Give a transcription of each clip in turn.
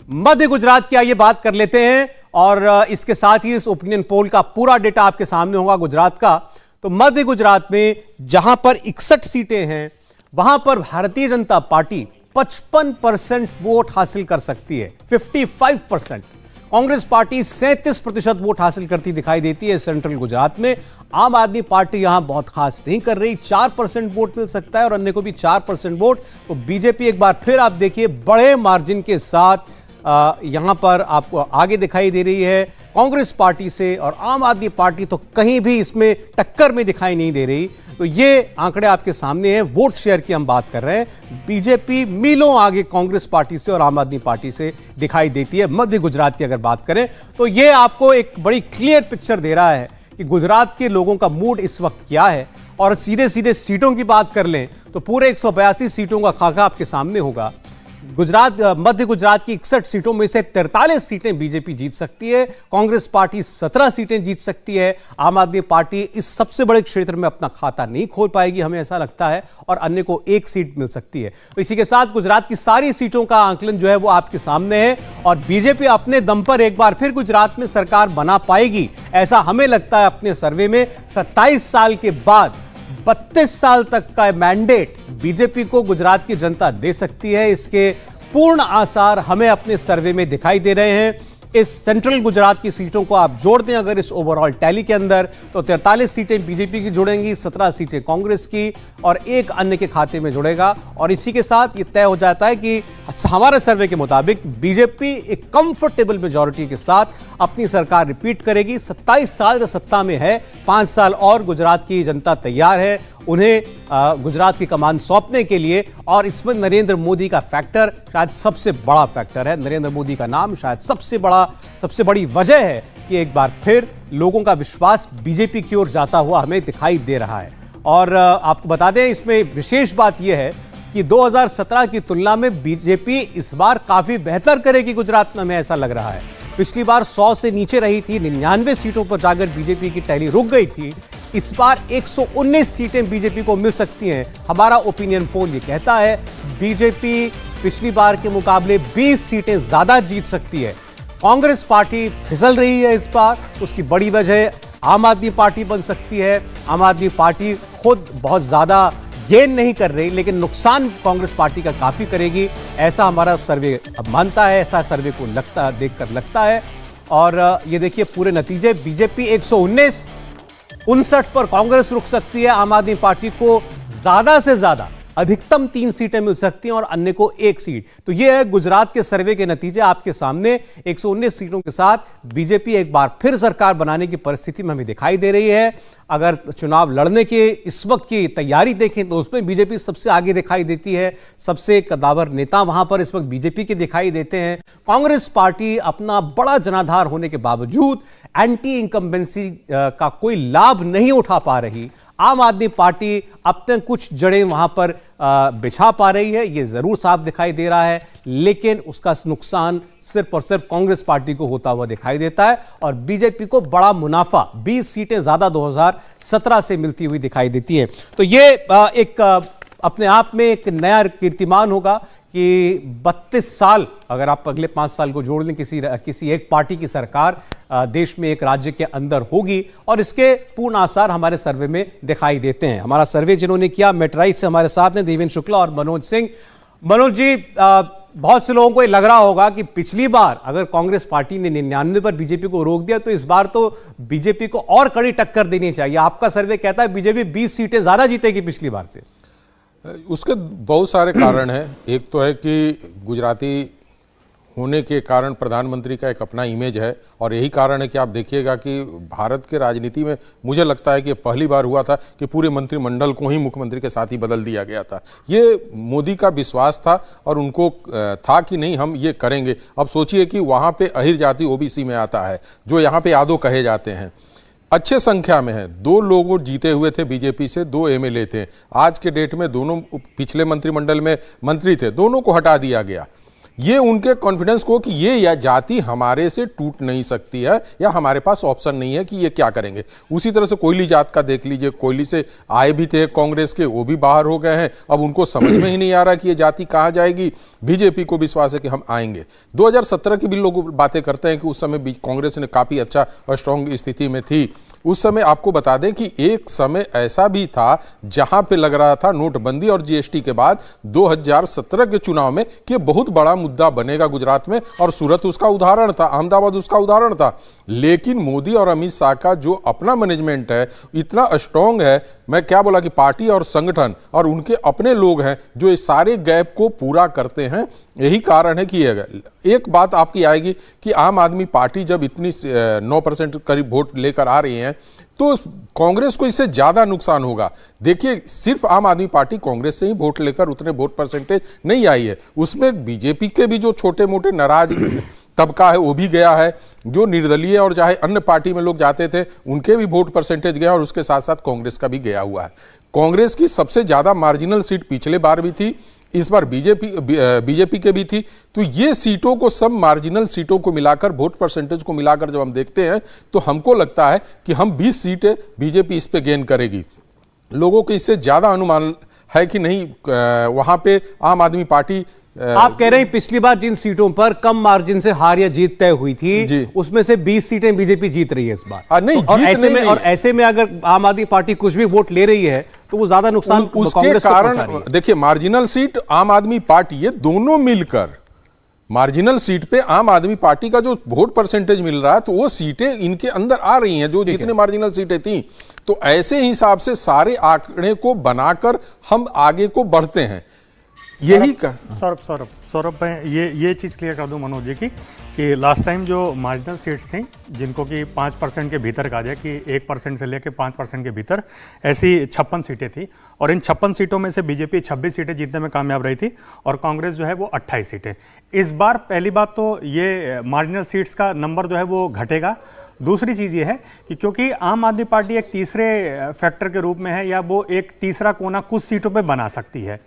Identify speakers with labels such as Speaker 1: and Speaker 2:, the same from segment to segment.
Speaker 1: मध्य गुजरात की आइए बात कर लेते हैं और इसके साथ ही इस ओपिनियन पोल का पूरा डेटा आपके सामने होगा गुजरात का। तो मध्य गुजरात में जहां पर 61 सीटें हैं वहां पर भारतीय जनता पार्टी 55% वोट हासिल कर सकती है, 55%। कांग्रेस पार्टी 37% वोट हासिल करती दिखाई देती है सेंट्रल गुजरात में। आम आदमी पार्टी यहां बहुत खास नहीं कर रही, 4% वोट मिल सकता है और अन्य को भी 4% वोट। तो बीजेपी एक बार फिर आप देखिए बड़े मार्जिन के साथ यहां पर आपको आगे दिखाई दे रही है कांग्रेस पार्टी से, और आम आदमी पार्टी तो कहीं भी इसमें टक्कर में दिखाई नहीं दे रही। तो ये आंकड़े आपके सामने हैं, वोट शेयर की हम बात कर रहे हैं। बीजेपी मीलों आगे कांग्रेस पार्टी से और आम आदमी पार्टी से दिखाई देती है। मध्य गुजरात की अगर बात करें तो ये आपको एक बड़ी क्लियर पिक्चर दे रहा है कि गुजरात के लोगों का मूड इस वक्त क्या है। और सीधे सीधे सीटों की बात कर लें तो पूरे 182 सीटों का खाका आपके सामने होगा। मध्य गुजरात की 61 सीटों में से 43 सीटें बीजेपी जीत सकती है, कांग्रेस पार्टी 17 सीटें जीत सकती है, आम आदमी पार्टी इस सबसे बड़े क्षेत्र में अपना खाता नहीं खोल पाएगी, हमें ऐसा लगता है, और अन्य को एक सीट मिल सकती है। तो इसी के साथ गुजरात की सारी सीटों का आंकलन जो है वो आपके सामने है और बीजेपी अपने दम पर एक बार फिर गुजरात में सरकार बना पाएगी, ऐसा हमें लगता है अपने सर्वे में। 27 साल के बाद 32 साल तक का मैंडेट बीजेपी को गुजरात की जनता दे सकती है, इसके पूर्ण आसार हमें अपने सर्वे में दिखाई दे रहे हैं। इस सेंट्रल गुजरात की सीटों को आप जोड़ दें अगर इस ओवरऑल टैली के अंदर तो 43 सीटें बीजेपी की जुड़ेंगी, 17 सीटें कांग्रेस की और एक अन्य के खाते में जुड़ेगा। और इसी के साथ ये तय हो जाता है कि हमारे सर्वे के मुताबिक बीजेपी एक कंफर्टेबल मेजॉरिटी के साथ अपनी सरकार रिपीट करेगी। 27 साल जो सत्ता में है, 5 साल और गुजरात की जनता तैयार है उन्हें गुजरात की कमान सौंपने के लिए। और इसमें नरेंद्र मोदी का फैक्टर शायद सबसे बड़ा फैक्टर है। नरेंद्र मोदी का नाम शायद सबसे बड़ी वजह है कि एक बार फिर लोगों का विश्वास बीजेपी की ओर जाता हुआ हमें दिखाई दे रहा है। और आपको बता दें इसमें विशेष बात यह है कि 2017 की तुलना में बीजेपी इस बार काफी बेहतर करेगी गुजरात में, हमें ऐसा लग रहा है। पिछली बार 100 से नीचे रही थी, 99 सीटों पर जाकर बीजेपी की टैली रुक गई थी। इस बार 119 सीटें बीजेपी को मिल सकती हैं। हमारा ओपिनियन पोल ये कहता है बीजेपी पिछली बार के मुकाबले 20 सीटें ज्यादा जीत सकती है। कांग्रेस पार्टी फिसल रही है इस बार, उसकी बड़ी वजह आम आदमी पार्टी बन सकती है। आम आदमी पार्टी खुद बहुत ज्यादा गेन नहीं कर रही लेकिन नुकसान कांग्रेस पार्टी का काफी करेगी, ऐसा हमारा सर्वे अब मानता है, ऐसा सर्वे को देखकर लगता है। और ये देखिए पूरे नतीजे, बीजेपी 119, 59 पर कांग्रेस रुक सकती है, आम आदमी पार्टी को ज्यादा से ज्यादा अधिकतम 3 सीटें मिल सकती हैं और अन्य को 1 सीट। तो यह है गुजरात के सर्वे के नतीजे आपके सामने। 119 सीटों के साथ बीजेपी एक बार फिर सरकार बनाने की परिस्थिति में हमें दिखाई दे रही है। अगर चुनाव लड़ने के इस वक्त की तैयारी देखें तो उसमें बीजेपी सबसे आगे दिखाई देती है, सबसे कद्दावर नेता वहां पर इस वक्त बीजेपी के दिखाई देते हैं। कांग्रेस पार्टी अपना बड़ा जनाधार होने के बावजूद एंटी इनकम्बेंसी का कोई लाभ नहीं उठा पा रही। आम आदमी पार्टी अपने कुछ जड़ें वहां पर बिछा पा रही है, यह जरूर साफ दिखाई दे रहा है, लेकिन उसका नुकसान सिर्फ और सिर्फ कांग्रेस पार्टी को होता हुआ दिखाई देता है और बीजेपी को बड़ा मुनाफा 20 सीटें ज्यादा 2017 से मिलती हुई दिखाई देती है। तो ये एक अपने आप में एक नया कीर्तिमान होगा कि 32 साल अगर आप अगले 5 साल को जोड़ लें किसी एक पार्टी की सरकार देश में एक राज्य के अंदर होगी, और इसके पूर्ण आसार हमारे सर्वे में दिखाई देते हैं। हमारा सर्वे जिन्होंने किया मेट्राइज से हमारे साथ हैं देवेंद्र शुक्ला और मनोज सिंह। मनोज जी, बहुत से लोगों को ये लग रहा होगा कि पिछली बार अगर कांग्रेस पार्टी ने 99 पर बीजेपी को रोक दिया तो इस बार तो बीजेपी को और कड़ी टक्कर देनी चाहिए। आपका सर्वे कहता है बीजेपी 20 सीटें ज्यादा जीतेगी पिछली बार से।
Speaker 2: उसके बहुत सारे कारण हैं। एक तो है कि गुजराती होने के कारण प्रधानमंत्री का एक अपना इमेज है, और यही कारण है कि आप देखिएगा कि भारत के राजनीति में मुझे लगता है कि पहली बार हुआ था कि पूरे मंत्रिमंडल को ही मुख्यमंत्री के साथ ही बदल दिया गया था। ये मोदी का विश्वास था और उनको था कि नहीं हम ये करेंगे। अब सोचिए कि वहाँ पे अहिर जाति ओबीसी में आता है, जो यहाँ पे यादव कहे जाते हैं, अच्छे संख्या में है। 2 लोग जीते हुए थे बीजेपी से, 2 एमएलए थे। आज के डेट में दोनों पिछले मंत्रिमंडल में मंत्री थे, दोनों को हटा दिया गया। ये उनके कॉन्फिडेंस को कि ये या जाति हमारे से टूट नहीं सकती है या हमारे पास ऑप्शन नहीं है कि ये क्या करेंगे। उसी तरह से कोयली जात का देख लीजिए, कोयली से आए भी थे कांग्रेस के, वो भी बाहर हो गए हैं। अब उनको समझ में ही नहीं आ रहा कि ये जाति कहाँ जाएगी। बीजेपी को विश्वास है कि हम आएंगे। 2017 की भी लोग बातें करते हैं कि उस समय कांग्रेस ने काफी अच्छा और स्ट्रांग स्थिति में थी। उस समय आपको बता दें कि एक समय ऐसा भी था जहां पे लग रहा था नोटबंदी और जीएसटी के बाद 2017 के चुनाव में कि बहुत बड़ा मुद्दा बनेगा गुजरात में, और सूरत उसका उदाहरण था, अहमदाबाद उसका उदाहरण था। लेकिन मोदी और अमित शाह का जो अपना मैनेजमेंट है इतना स्ट्रांग है, मैं क्या बोला कि पार्टी और संगठन और उनके अपने लोग हैं जो इस सारे गैप को पूरा करते हैं। यही कारण है कि एक बात आपकी आएगी कि आम आदमी पार्टी जब इतनी 9% करीब वोट लेकर आ रही है तो कांग्रेस को इससे ज्यादा नुकसान होगा। देखिए, सिर्फ आम आदमी पार्टी कांग्रेस से ही वोट लेकर उतने वोट परसेंटेज नहीं आई है, उसमें बीजेपी के भी जो छोटे मोटे नाराज तबका है वो भी गया है, जो निर्दलीय और चाहे अन्य पार्टी में लोग जाते थे उनके भी वोट परसेंटेज गया, और उसके साथ साथ कांग्रेस का भी गया हुआ है। कांग्रेस की सबसे ज्यादा मार्जिनल सीट पिछले बार भी थी, इस बार बीजेपी के भी थी। तो ये सीटों को, सब मार्जिनल सीटों को मिलाकर, वोट परसेंटेज को मिलाकर जब हम देखते हैं तो हमको लगता है कि हम 20 सीटें बीजेपी इस पे गेन करेगी। लोगों को इससे ज्यादा अनुमान है कि नहीं वहां पे आम आदमी पार्टी।
Speaker 1: आप कह रहे हैं पिछली बार जिन सीटों पर कम मार्जिन से हार या जीत तय हुई थी उसमें से 20 सीटें बीजेपी जीत रही है इस बार।
Speaker 2: नहीं,
Speaker 1: तो और ऐसे में अगर आम आदमी पार्टी कुछ भी वोट ले रही है तो वो ज्यादा नुकसान
Speaker 2: उसके कारण, देखिए मार्जिनल सीट आम आदमी पार्टी, ये दोनों मिलकर मार्जिनल सीट पे आम आदमी पार्टी का जो वोट परसेंटेज मिल रहा है तो वो सीटें इनके अंदर आ रही हैं जो जितने मार्जिनल सीटें थी। तो ऐसे हिसाब से सारे आंकड़े को बनाकर हम आगे को बढ़ते हैं। यही कर
Speaker 3: सौरभ मैं ये चीज़ क्लियर कर दूं मनोज जी की कि लास्ट टाइम जो मार्जिनल सीट्स थी जिनको कि 5% के भीतर कहा जाए कि 1% से लेकर 5% के भीतर, ऐसी 56 सीटें थी, और इन 56 सीटों में से बीजेपी 26 सीटें जीतने में कामयाब रही थी और कांग्रेस जो है वो 28 सीटें। इस बार पहली बात तो ये मार्जिनल सीट्स का नंबर जो है वो घटेगा। दूसरी चीज़ ये है कि क्योंकि आम आदमी पार्टी एक तीसरे फैक्टर के रूप में है, या वो एक तीसरा कोना कुछ सीटों पर बना सकती है,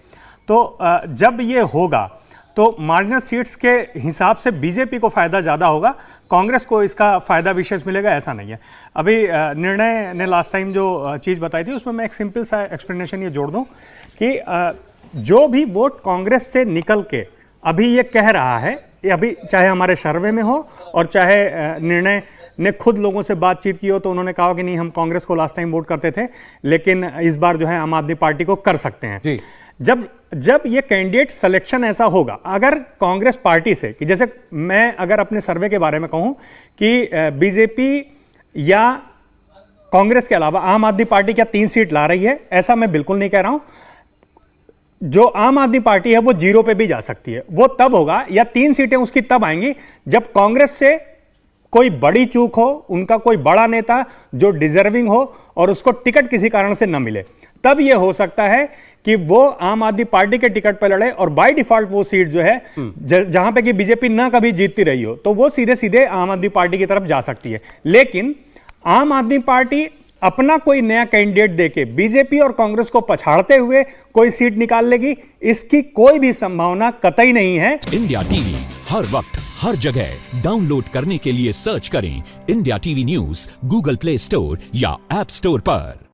Speaker 3: तो जब ये होगा तो मार्जिनल सीट्स के हिसाब से बीजेपी को फायदा ज़्यादा होगा, कांग्रेस को इसका फायदा विशेष मिलेगा ऐसा नहीं है। अभी निर्णय ने लास्ट टाइम जो चीज़ बताई थी उसमें मैं एक सिंपल सा एक्सप्लेनेशन ये जोड़ दूं कि जो भी वोट कांग्रेस से निकल के अभी ये कह रहा है, अभी चाहे हमारे सर्वे में हो और चाहे निर्णय ने खुद लोगों से बातचीत की हो तो उन्होंने कहा कि नहीं हम कांग्रेस को लास्ट टाइम वोट करते थे लेकिन इस बार जो है आम आदमी पार्टी को कर सकते हैं जी। जब ये कैंडिडेट सिलेक्शन ऐसा होगा अगर कांग्रेस पार्टी से, कि जैसे मैं अगर अपने सर्वे के बारे में कहूं कि बीजेपी या कांग्रेस के अलावा आम आदमी पार्टी क्या 3 सीट ला रही है, ऐसा मैं बिल्कुल नहीं कह रहा हूं। जो आम आदमी पार्टी है वो 0 पे भी जा सकती है, वो तब होगा या 3 सीटें उसकी तब आएंगी जब कांग्रेस से कोई बड़ी चूक हो, उनका कोई बड़ा नेता जो डिजर्विंग हो और उसको टिकट किसी कारण से न मिले, तब यह हो सकता है कि वो आम आदमी पार्टी के टिकट पर लड़े और बाय डिफॉल्ट वो सीट जो है जहां पे कि बीजेपी ना कभी जीतती रही हो तो वो सीधे सीधे आम आदमी पार्टी की तरफ जा सकती है। लेकिन आम आदमी पार्टी अपना कोई नया कैंडिडेट देके बीजेपी और कांग्रेस को पछाड़ते हुए कोई सीट निकाल लेगी, इसकी कोई भी संभावना कतई नहीं है।
Speaker 4: इंडिया टीवी हर वक्त हर जगह डाउनलोड करने के लिए सर्च करें India TV news Google play store या ऐप स्टोर पर।